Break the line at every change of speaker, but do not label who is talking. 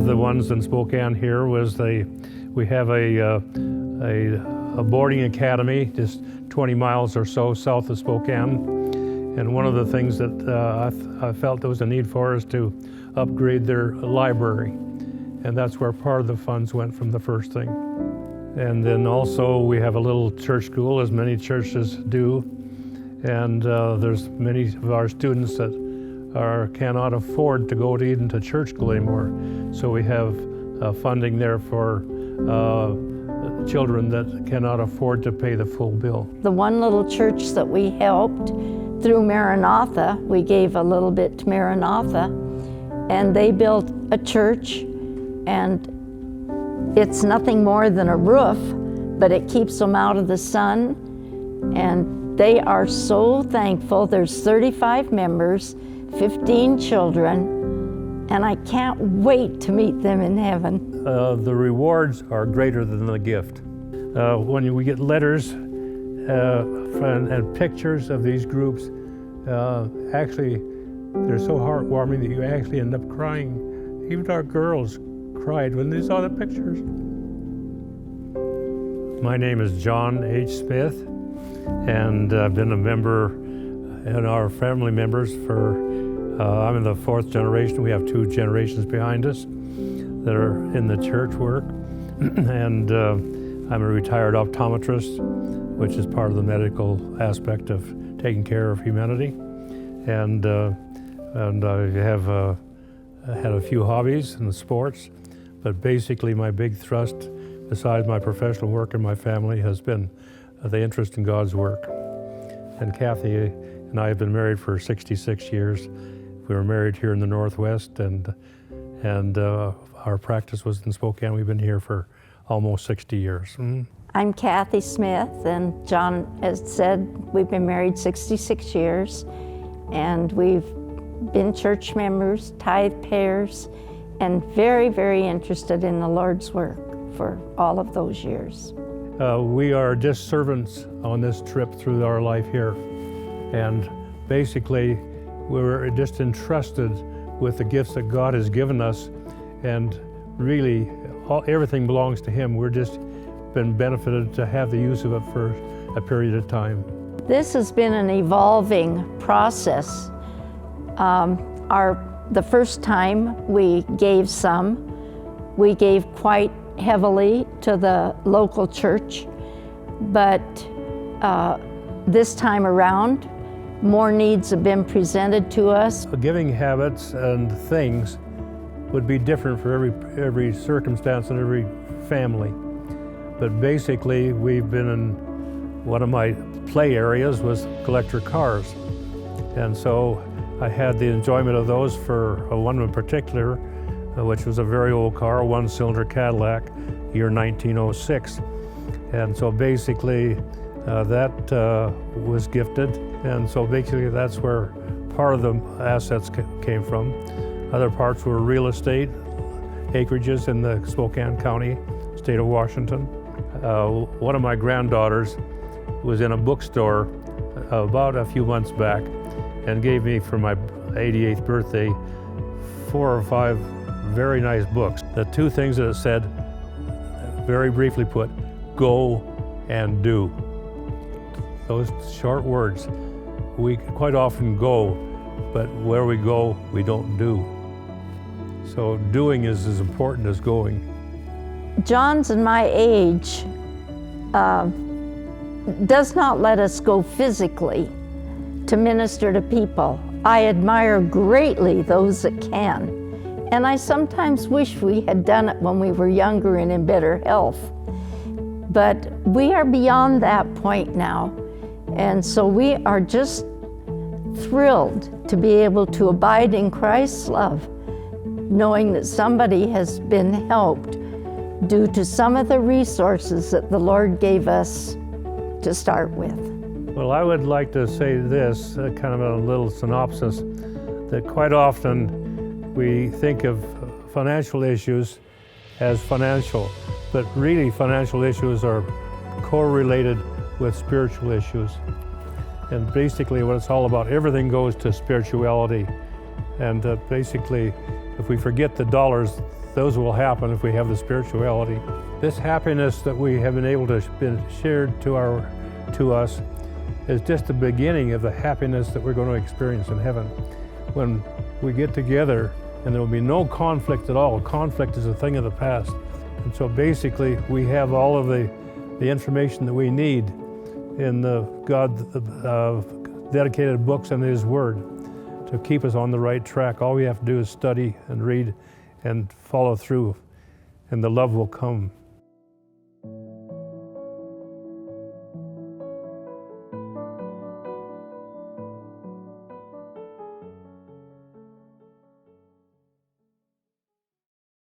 of the ones in Spokane here was we have a boarding academy just 20 miles or so south of Spokane. And one of the things that I felt there was a need for is to upgrade their library. And that's where part of the funds went from the first thing. And then also we have a little church school, as many churches do. And there's many of our students that cannot afford to go even to church school anymore. So we have funding there for children that cannot afford to pay the full bill.
The one little church that we helped through Maranatha, we gave a little bit to Maranatha, and they built a church, and it's nothing more than a roof, but it keeps them out of the sun, and they are so thankful. There's 35 members, 15 children, and I can't wait to meet them in heaven.
The rewards are greater than the gift. When we get letters and pictures of these groups, actually they're so heartwarming that you actually end up crying. Even our girls cried when they saw the pictures. My name is John H. Smith, and I've been a member in our family members for, I'm in the 4th generation. We have 2 generations behind us that are in the church work. And I'm a retired optometrist, which is part of the medical aspect of taking care of humanity. And I have had a few hobbies in the sports, but basically my big thrust, besides my professional work and my family, has been the interest in God's work. And Kathy and I have been married for 66 years. We were married here in the Northwest, and our practice was in Spokane. We've been here for almost 60 years. Mm-hmm.
I'm Kathy Smith, and John has said we've been married 66 years, and we've been church members, tithe payers, and very, very interested in the Lord's work for all of those years.
We are just servants on this trip through our life here, and basically we're just entrusted with the gifts that God has given us, and really everything belongs to Him. We're just been benefited to have the use of it for a period of time.
This has been an evolving process. The first time we gave we gave quite heavily to the local church, but this time around, more needs have been presented to us.
Giving habits and things would be different for every circumstance and every family. But basically, we've been in, one of my play areas was collector cars. And so I had the enjoyment of those for one in particular, which was a very old car, a 1-cylinder Cadillac, year 1906. And so basically that was gifted. And so basically that's where part of the assets came from. Other parts were real estate, acreages in the Spokane County, state of Washington. One of my granddaughters was in a bookstore about a few months back and gave me for my 88th birthday 4 or 5 very nice books. The 2 things that it said, very briefly put, go and do. Those short words. We quite often go, but where we go, we don't do. So doing is as important as going.
John's and my age does not let us go physically to minister to people. I admire greatly those that can, and I sometimes wish we had done it when we were younger and in better health. But we are beyond that point now, and so we are just thrilled to be able to abide in Christ's love, knowing that somebody has been helped due to some of the resources that the Lord gave us to start with.
Well, I would like to say this, kind of a little synopsis, that quite often we think of financial issues as financial, but really financial issues are correlated with spiritual issues. And basically what it's all about, everything goes to spirituality. And basically, if we forget the dollars, those will happen if we have the spirituality. This happiness that we have been able to been shared to us is just the beginning of the happiness that we're going to experience in heaven. When we get together, and there will be no conflict at all. Conflict is a thing of the past. And so basically, we have all of the information that we need in God's dedicated books and His Word to keep us on the right track. All we have to do is study and read and follow through, and the love will come.